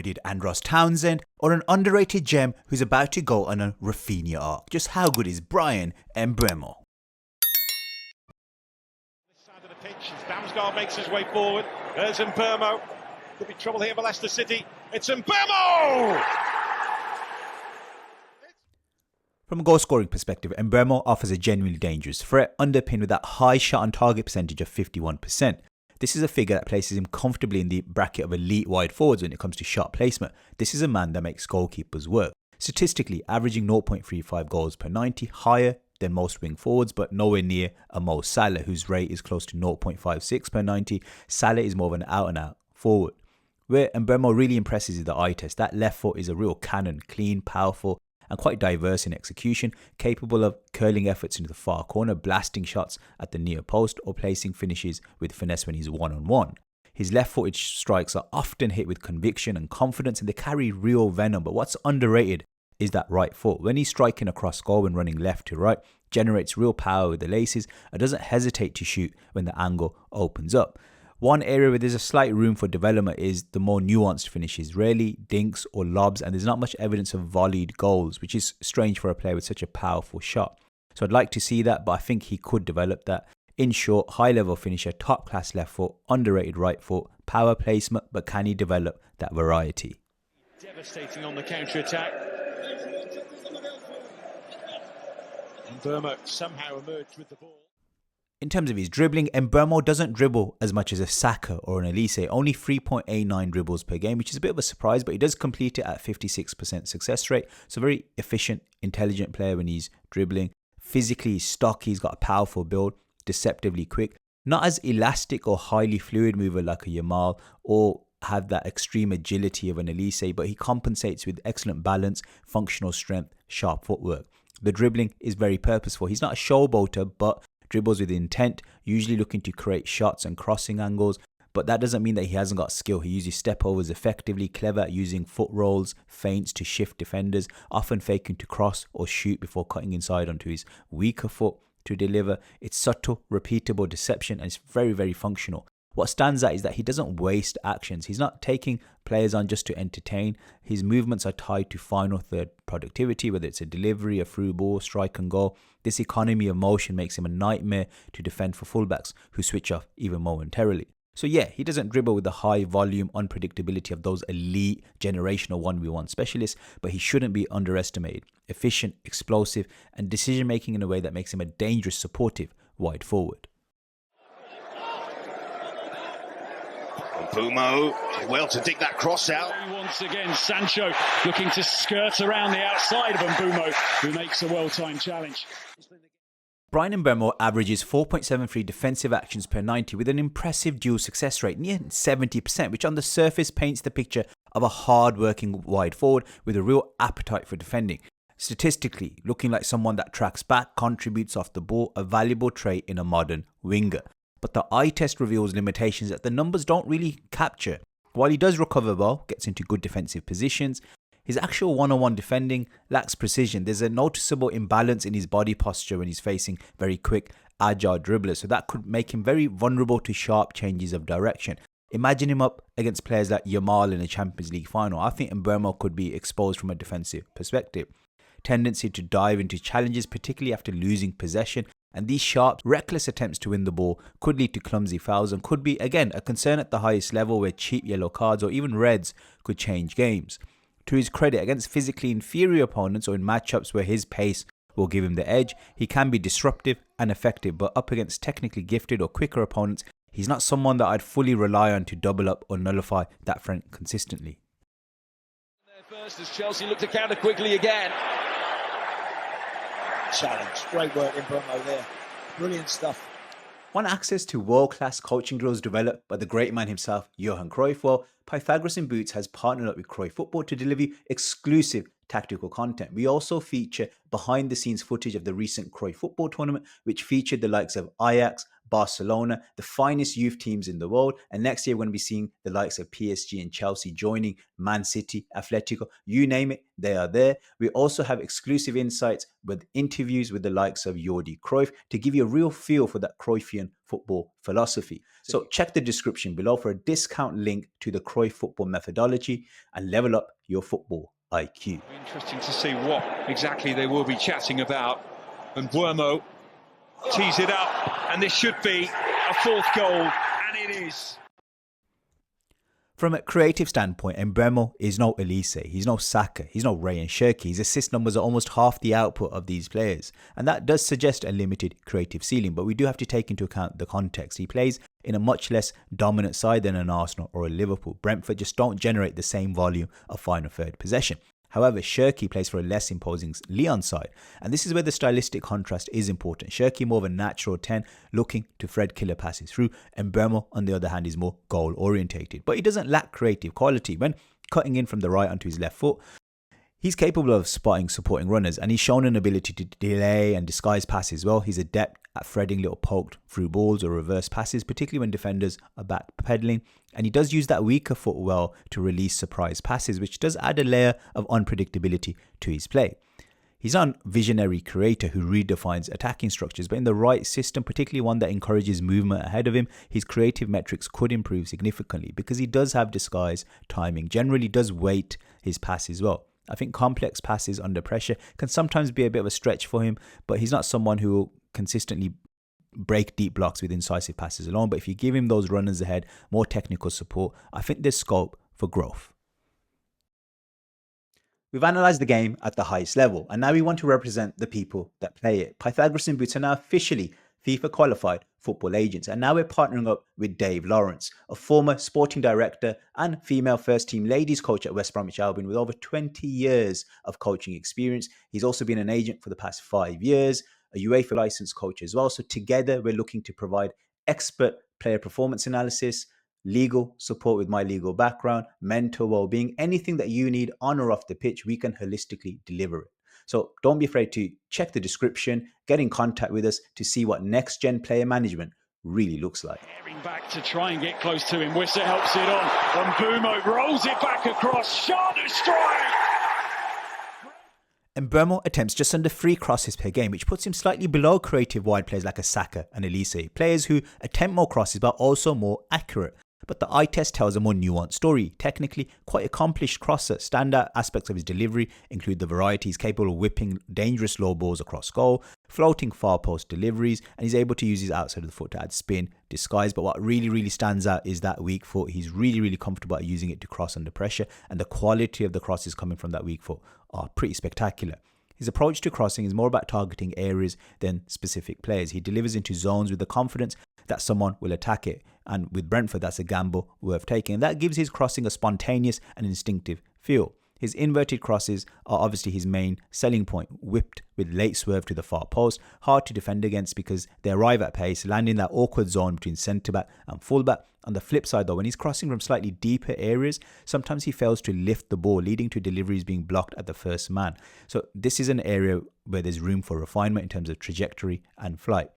overrated Andros Townsend, or an underrated gem who's about to go on a Rafinha arc? Just how good is Bryan Mbeumo? This side of the pitch, as Damsgaard makes his way forward. There's Mbeumo. Could be trouble here for Leicester City. It's Mbeumo! From a goal scoring perspective, Mbeumo offers a genuinely dangerous threat, underpinned with that high shot on target percentage of 51%. This is a figure that places him comfortably in the bracket of elite wide forwards when it comes to shot placement. This is a man that makes goalkeepers work. Statistically, averaging 0.35 goals per 90, higher than most wing forwards, but nowhere near a Mo Salah, whose rate is close to 0.56 per 90. Salah is more of an out-and-out forward. Where Mbeumo really impresses is the eye test. That left foot is a real cannon, clean, powerful, and quite diverse in execution, capable of curling efforts into the far corner, blasting shots at the near post, or placing finishes with finesse when he's one-on-one. His left-footed strikes are often hit with conviction and confidence, and they carry real venom, but what's underrated is that right foot. When he's striking across goal and running left to right, generates real power with the laces and doesn't hesitate to shoot when the angle opens up. One area where there's a slight room for development is the more nuanced finishes, rarely dinks or lobs, and there's not much evidence of volleyed goals, which is strange for a player with such a powerful shot. So I'd like to see that, but I think he could develop that. In short, high-level finisher, top-class left foot, underrated right foot, power placement, but can he develop that variety? Devastating on the counter-attack. Mbeumo somehow emerged with the ball. In terms of his dribbling, Mbeumo doesn't dribble as much as a Saka or an Elise, only 3.89 dribbles per game, which is a bit of a surprise, but he does complete it at 56% success rate. So very efficient, intelligent player when he's dribbling. Physically, he's stocky, he's got a powerful build, deceptively quick. Not as elastic or highly fluid mover like a Yamal or have that extreme agility of an Elise, but he compensates with excellent balance, functional strength, sharp footwork. The dribbling is very purposeful. He's not a showboater, but dribbles with intent, usually looking to create shots and crossing angles, but that doesn't mean that he hasn't got skill. He uses step overs effectively, clever at using foot rolls, feints to shift defenders, often faking to cross or shoot before cutting inside onto his weaker foot to deliver. It's subtle, repeatable deception, and it's very, very functional. What stands out is that he doesn't waste actions. He's not taking players on just to entertain. His movements are tied to final third productivity, whether it's a delivery, a through ball, strike and goal. This economy of motion makes him a nightmare to defend for fullbacks who switch off even momentarily. So yeah, he doesn't dribble with the high volume unpredictability of those elite generational 1v1 specialists, but he shouldn't be underestimated. Efficient, explosive, and decision making in a way that makes him a dangerous, supportive wide forward. Mbeumo, well to dig that cross out. Once again, Sancho looking to skirt around the outside of Mbeumo, who makes a well-timed challenge. Bryan Mbeumo averages 4.73 defensive actions per 90 with an impressive dual success rate, near 70%, which on the surface paints the picture of a hard-working wide forward with a real appetite for defending. Statistically, looking like someone that tracks back, contributes off the ball, a valuable trait in a modern winger. But the eye test reveals limitations that the numbers don't really capture. While he does recover well, gets into good defensive positions, his actual one-on-one defending lacks precision. There's a noticeable imbalance in his body posture when he's facing very quick, agile dribblers, so that could make him very vulnerable to sharp changes of direction. Imagine him up against players like Yamal in a Champions League final. I think Mbeumo could be exposed from a defensive perspective. Tendency to dive into challenges, particularly after losing possession, and these sharp, reckless attempts to win the ball could lead to clumsy fouls and could be, again, a concern at the highest level where cheap yellow cards or even reds could change games. To his credit, against physically inferior opponents or in matchups where his pace will give him the edge, he can be disruptive and effective, but up against technically gifted or quicker opponents, he's not someone that I'd fully rely on to double up or nullify that front consistently. First as Chelsea look to counter quickly again. Challenge. Great work in Mbeumo there. Brilliant stuff. Want access to world-class coaching drills developed by the great man himself, Johan Cruyff? Well, Pythagoras in Boots has partnered up with Cruyff Football to deliver you exclusive tactical content. We also feature behind the scenes footage of the recent Cruyff football tournament, which featured the likes of Ajax, Barcelona, the finest youth teams in the world. And next year, we're going to be seeing the likes of PSG and Chelsea joining Man City, Atletico, you name it, they are there. We also have exclusive insights with interviews with the likes of Jordi Cruyff to give you a real feel for that Cruyffian football philosophy. So check the description below for a discount link to the Cruyff football methodology and level up your football IQ. Interesting to see what exactly they will be chatting about. And Mbeumo tees it up, and this should be a fourth goal, and it is. From a creative standpoint, Mbeumo is no Elise, he's no Saka, he's no Ray and Shirky. His assist numbers are almost half the output of these players, and that does suggest a limited creative ceiling, but we do have to take into account the context. He plays in a much less dominant side than an Arsenal or a Liverpool. Brentford just don't generate the same volume of final third possession. However, Shirky plays for a less imposing Lyon side, and this is where the stylistic contrast is important. Shirky more of a natural 10, looking to Fred killer passes through, and Mbeumo, on the other hand, is more goal orientated. But he doesn't lack creative quality. When cutting in from the right onto his left foot, he's capable of spotting supporting runners, and he's shown an ability to delay and disguise passes well. He's adept at threading little poked through balls or reverse passes, particularly when defenders are backpedaling. And he does use that weaker foot well to release surprise passes, which does add a layer of unpredictability to his play. He's not a visionary creator who redefines attacking structures, but in the right system, particularly one that encourages movement ahead of him, his creative metrics could improve significantly because he does have disguise, timing, generally does weight his passes well. I think complex passes under pressure can sometimes be a bit of a stretch for him, but he's not someone who will consistently break deep blocks with incisive passes alone. But if you give him those runners ahead, more technical support, I think there's scope for growth. We've analysed the game at the highest level, and now we want to represent the people that play it. Pythagoras and Boots are now officially FIFA qualified football agents, and now we're partnering up with Dave Lawrence, a former sporting director and female first team ladies coach at West Bromwich Albion with over 20 years of coaching experience. He's also been an agent for the past 5 years, a UEFA licensed coach as well. So together we're looking to provide expert player performance analysis, legal support with my legal background, mental well-being, anything that you need on or off the pitch, we can holistically deliver it. So don't be afraid to check the description, get in contact with us to see what next-gen player management really looks like. Airing back to try and get close to him. Wissa helps it on. And Mbeumo rolls it back across. Sharp strike! And Mbeumo attempts just under 3 crosses per game, which puts him slightly below creative wide players like a Saka and Elise, players who attempt more crosses but also more accurate. But the eye test tells a more nuanced story. Technically, quite accomplished crosser. Standout aspects of his delivery include the variety. He's capable of whipping dangerous low balls across goal, floating far post deliveries, and he's able to use his outside of the foot to add spin, disguise. But what really stands out is that weak foot. He's really comfortable at using it to cross under pressure, and the quality of the crosses coming from that weak foot are pretty spectacular. His approach to crossing is more about targeting areas than specific players. He delivers into zones with the confidence that someone will attack it. And with Brentford, that's a gamble worth taking. And that gives his crossing a spontaneous and instinctive feel. His inverted crosses are obviously his main selling point, whipped with late swerve to the far post, hard to defend against because they arrive at pace, landing that awkward zone between centre-back and full-back. On the flip side though, when he's crossing from slightly deeper areas, sometimes he fails to lift the ball, leading to deliveries being blocked at the first man. So this is an area where there's room for refinement in terms of trajectory and flight.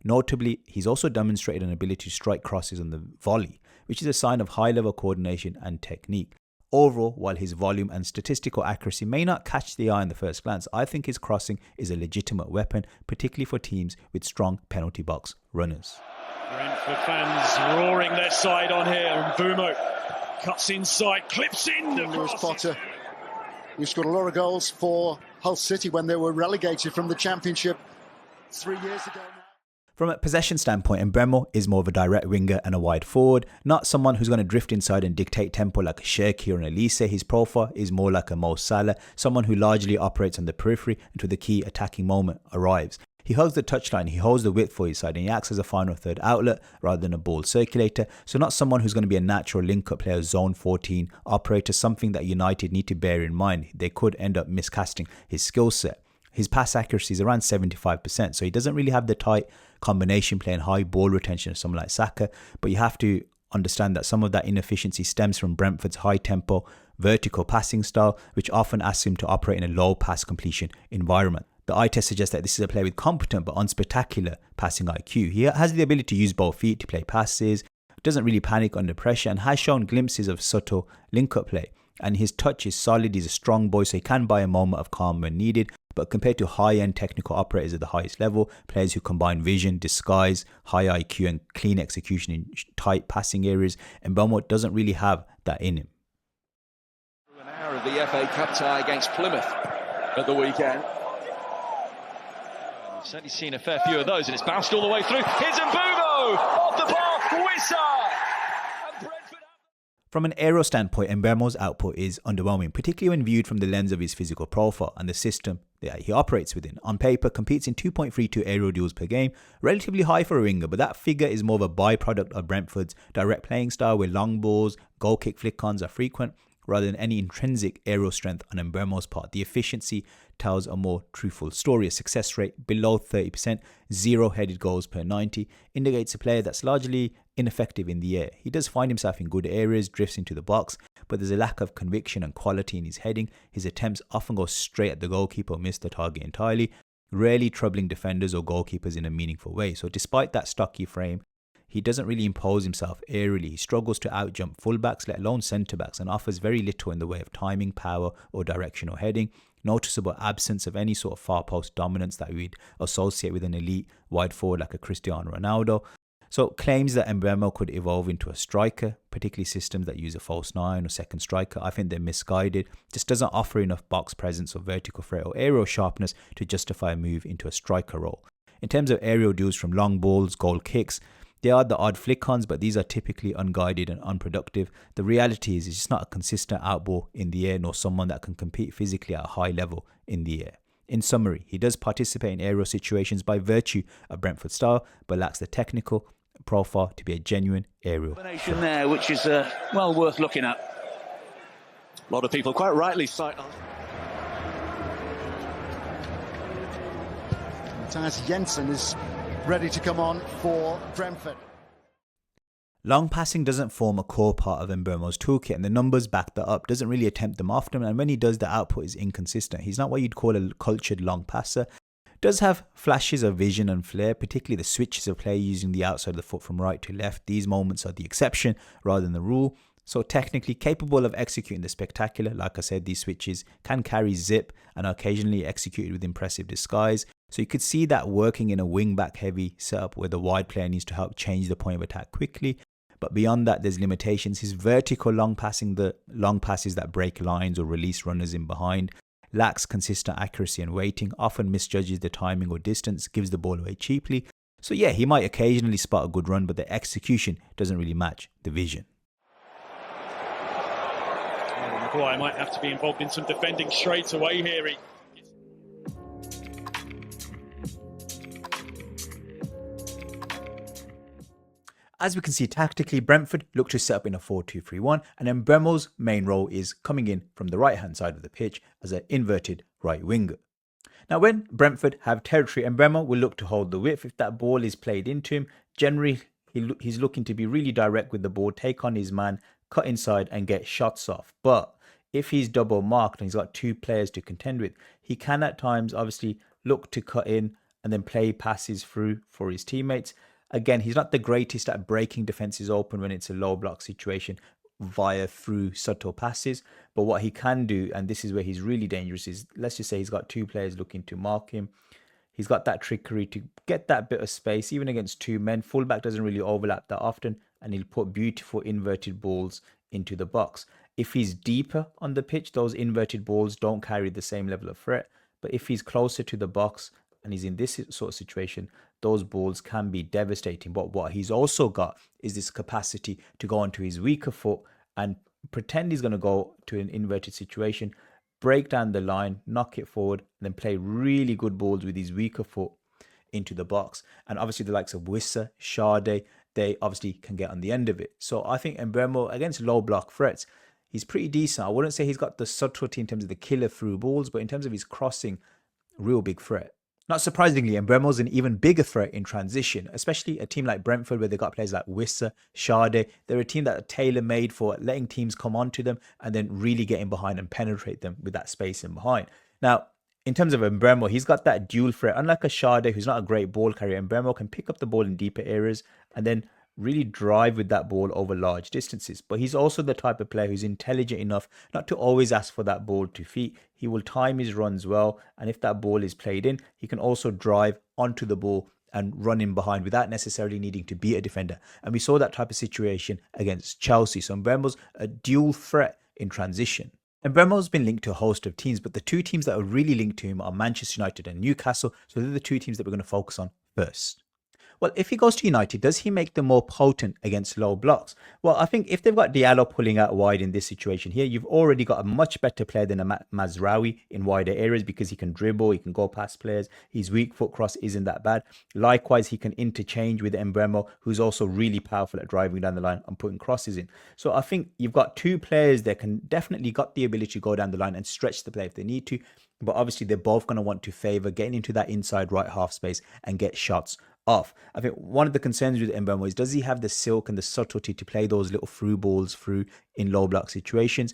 Notably, he's also demonstrated an ability to strike crosses on the volley, which is a sign of high-level coordination and technique. Overall, while his volume and statistical accuracy may not catch the eye on the first glance, I think his crossing is a legitimate weapon, particularly for teams with strong penalty box runners. Brentford fans roaring their side on here, and Mbeumo cuts inside, clips in the Lewis cross. Potter, who scored a lot of goals for Hull City when they were relegated from the Championship 3 years ago now. From a possession standpoint, Mbeumo is more of a direct winger and a wide forward, not someone who's going to drift inside and dictate tempo like a Shirky or an Elise. His profile is more like a Mo Salah, someone who largely operates on the periphery until the key attacking moment arrives. He hugs the touchline, he holds the width for his side, and he acts as a final third outlet rather than a ball circulator. So not someone who's going to be a natural link-up player, zone 14 operator, something that United need to bear in mind. They could end up miscasting his skill set. His pass accuracy is around 75%, so he doesn't really have the tight combination play and high ball retention of someone like Saka, but you have to understand that some of that inefficiency stems from Brentford's high tempo, vertical passing style, which often asks him to operate in a low pass completion environment. The eye test suggests that this is a player with competent but unspectacular passing IQ. He has the ability to use both feet to play passes, doesn't really panic under pressure, and has shown glimpses of subtle link-up play. And his touch is solid, he's a strong boy, so he can buy a moment of calm when needed. But compared to high-end technical operators at the highest level, players who combine vision, disguise, high IQ and clean execution in tight passing areas, Mbeumo doesn't really have that in him. An hour of the FA Cup tie against Plymouth at the weekend. We've certainly seen a fair few of those, and it's bounced all the way through. Here's Mbeumo off the bar, Wissa! From an aerial standpoint, Mbeumo's output is underwhelming, particularly when viewed from the lens of his physical profile and the system that he operates within. On paper, competes in 2.32 aerial duels per game, relatively high for a winger, but that figure is more of a byproduct of Brentford's direct playing style where long balls, goal kick flick-ons are frequent, rather than any intrinsic aerial strength on Mbeumo's part. The efficiency tells a more truthful story. A success rate below 30%, 0 headed goals per 90, indicates a player that's largely ineffective in the air. He does find himself in good areas, drifts into the box, but there's a lack of conviction and quality in his heading. His attempts often go straight at the goalkeeper or miss the target entirely, rarely troubling defenders or goalkeepers in a meaningful way. So despite that stocky frame, he doesn't really impose himself aerially. He struggles to outjump fullbacks, let alone centre-backs, and offers very little in the way of timing, power, or directional heading. Noticeable absence of any sort of far post dominance that we'd associate with an elite wide forward like a Cristiano Ronaldo. So claims that Mbeumo could evolve into a striker, particularly systems that use a false nine or second striker, I think they're misguided. Just doesn't offer enough box presence or vertical threat or aerial sharpness to justify a move into a striker role. In terms of aerial duels from long balls, goal kicks, there are the odd flick-ons, but these are typically unguided and unproductive. The reality is, he's just not a consistent outball in the air, nor someone that can compete physically at a high level in the air. In summary, he does participate in aerial situations by virtue of Brentford's style, but lacks the technical profile to be a genuine aerial. Combination there, which is well worth looking at. A lot of people quite rightly cite. Matthias Jensen is ready to come on for Brentford. Long passing doesn't form a core part of Mbeumo's toolkit, and the numbers back that up. Doesn't really attempt them often, and when he does, the output is inconsistent. He's not what you'd call a cultured long passer. Does have flashes of vision and flair, particularly the switches of play using the outside of the foot from right to left. These moments are the exception rather than the rule. So technically capable of executing the spectacular. Like I said, these switches can carry zip and are occasionally executed with impressive disguise. So you could see that working in a wing-back heavy setup where the wide player needs to help change the point of attack quickly. But beyond that, there's limitations. His vertical long passing, the long passes that break lines or release runners in behind, lacks consistent accuracy and weighting, often misjudges the timing or distance, gives the ball away cheaply. So yeah, he might occasionally spot a good run, but the execution doesn't really match the vision. Maguire might have to be involved in some defending straight away here. As we can see tactically, Brentford look to set up in a 4-2-3-1, and Mbeumo's main role is coming in from the right hand side of the pitch as an inverted right winger. Now when Brentford have territory, Mbeumo will look to hold the width. If that ball is played into him, generally he's looking to be really direct with the ball, take on his man, cut inside and get shots off. But if he's double marked and he's got two players to contend with, he can at times obviously look to cut in and then play passes through for his teammates. Again, he's not the greatest at breaking defenses open when it's a low block situation via through subtle passes. But what he can do, and this is where he's really dangerous, is let's just say he's got two players looking to mark him. He's got that trickery to get that bit of space, even against two men. Fullback doesn't really overlap that often, and he'll put beautiful inverted balls into the box. If he's deeper on the pitch, those inverted balls don't carry the same level of threat. But if he's closer to the box and he's in this sort of situation, those balls can be devastating. But what he's also got is this capacity to go onto his weaker foot and pretend he's going to go to an inverted situation, break down the line, knock it forward, and then play really good balls with his weaker foot into the box. And obviously the likes of Wissa, Sade, they obviously can get on the end of it. So I think Mbeumo, against low block threats, he's pretty decent. I wouldn't say he's got the subtlety in terms of the killer through balls, but in terms of his crossing, real big threat. Not surprisingly, Mbeumo's an even bigger threat in transition, especially a team like Brentford where they've got players like Wissa, Sade. They're a team that are tailor-made for letting teams come onto them and then really getting behind and penetrate them with that space in behind. Now, in terms of Mbeumo, he's got that dual threat. Unlike a Sade, who's not a great ball carrier, Mbeumo can pick up the ball in deeper areas and then really drive with that ball over large distances. But he's also the type of player who's intelligent enough not to always ask for that ball to feet. He will time his runs well, and if that ball is played in, he can also drive onto the ball and run in behind without necessarily needing to beat a defender. And we saw that type of situation against Chelsea. So Mbeumo's a dual threat in transition. And Mbeumo's been linked to a host of teams, but the two teams that are really linked to him are Manchester United and Newcastle. So they're the two teams that we're going to focus on first. Well, if he goes to United, does he make them more potent against low blocks? Well, I think if they've got Diallo pulling out wide in this situation here, you've already got a much better player than a Mazraoui in wider areas because he can dribble, he can go past players, his weak foot cross isn't that bad. Likewise, he can interchange with Mbeumo, who's also really powerful at driving down the line and putting crosses in. So I think you've got two players that can definitely got the ability to go down the line and stretch the play if they need to. But obviously, they're both going to want to favour getting into that inside right half space and get shots off. I think one of the concerns with Mbeumo is, does he have the silk and the subtlety to play those little through balls through in low block situations?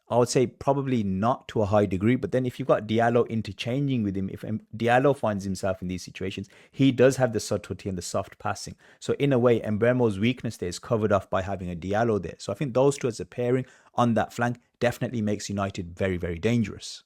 I would say probably not to a high degree. But then if you've got Diallo interchanging with him, if Diallo finds himself in these situations, he does have the subtlety and the soft passing. So in a way, Mbeumo's weakness there is covered off by having a Diallo there. So I think those two as a pairing on that flank definitely makes United very, very dangerous.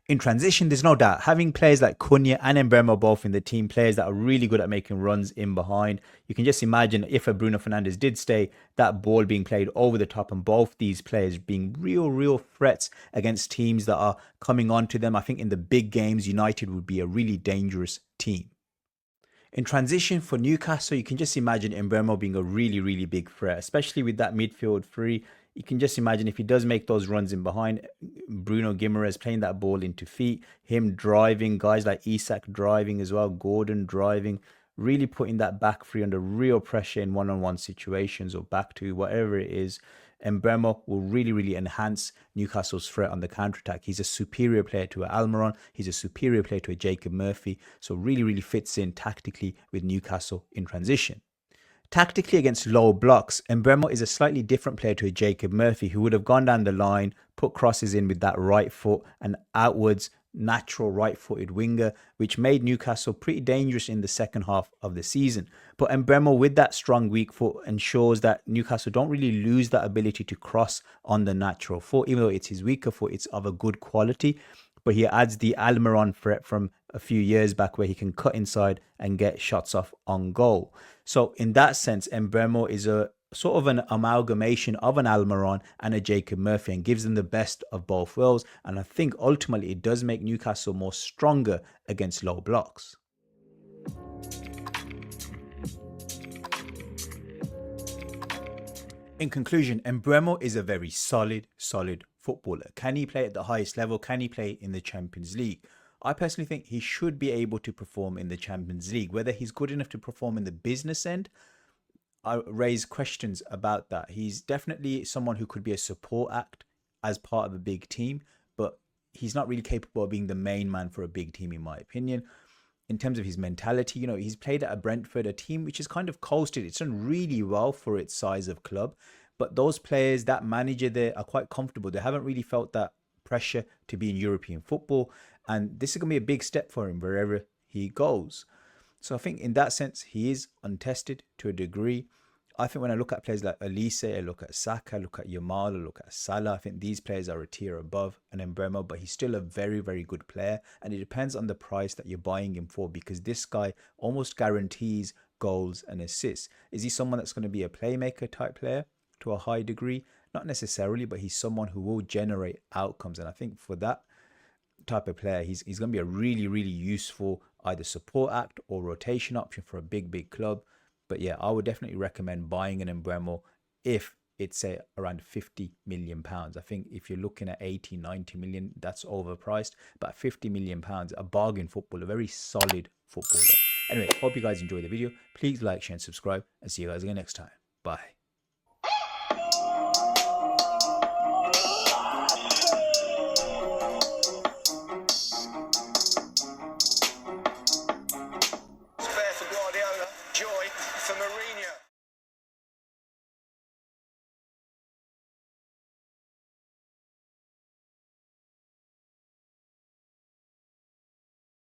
In transition, there's no doubt, having players like Cunha and Mbeumo both in the team, players that are really good at making runs in behind. You can just imagine if a Bruno Fernandes did stay, that ball being played over the top and both these players being real threats against teams that are coming on to them. I think in the big games, United would be a really dangerous team. In transition for Newcastle, you can just imagine Mbeumo being a really big threat, especially with that midfield three. You can just imagine if he does make those runs in behind, Bruno Guimaraes playing that ball into feet, him driving, guys like Isak driving as well, Gordon driving, really putting that back three under real pressure in one-on-one situations or back two, whatever it is. Mbeumo will really enhance Newcastle's threat on the counter-attack. He's a superior player to a Almiron. He's a superior player to a Jacob Murphy. So really fits in tactically with Newcastle in transition. Tactically against low blocks, Mbeumo is a slightly different player to a Jacob Murphy, who would have gone down the line, put crosses in with that right foot and outwards, natural right-footed winger, which made Newcastle pretty dangerous in the second half of the season. But Mbeumo with that strong weak foot ensures that Newcastle don't really lose that ability to cross on the natural foot. Even though it's his weaker foot, it's of a good quality. But he adds the Almiron threat from a few years back where he can cut inside and get shots off on goal. So in that sense, Mbeumo is a sort of an amalgamation of an Almiron and a Jacob Murphy and gives them the best of both worlds. And I think ultimately it does make Newcastle more stronger against low blocks. In conclusion, Mbeumo is a very solid footballer. Can he play at the highest level? Can he play in the Champions League? I personally think he should be able to perform in the Champions League. Whether he's good enough to perform in the business end, I raise questions about that. He's definitely someone who could be a support act as part of a big team, but he's not really capable of being the main man for a big team, in my opinion. In terms of his mentality, he's played at a Brentford, a team which is kind of coasted. It's done really well for its size of club, but those players, that manager there, are quite comfortable. They haven't really felt that pressure to be in European football, and this is going to be a big step for him wherever he goes. So I think in that sense, he is untested to a degree. I think when I look at players like Elise, I look at Saka, I look at Yamal, I look at Salah, I think these players are a tier above an Mbeumo, but he's still a very good player. And it depends on the price that you're buying him for, because this guy almost guarantees goals and assists. Is he someone that's going to be a playmaker type player to a high degree? Not necessarily, but he's someone who will generate outcomes. And I think for that type of player, he's going to be a really useful either support act or rotation option for a big club. But yeah, I would definitely recommend buying an Mbeumo if it's say around £50 million. I think if you're looking at 80, 90 million, that's overpriced. But £50 million, a bargain footballer, a very solid footballer. Anyway, hope you guys enjoyed the video. Please like, share and subscribe, and see you guys again next time. Bye. for Mourinho.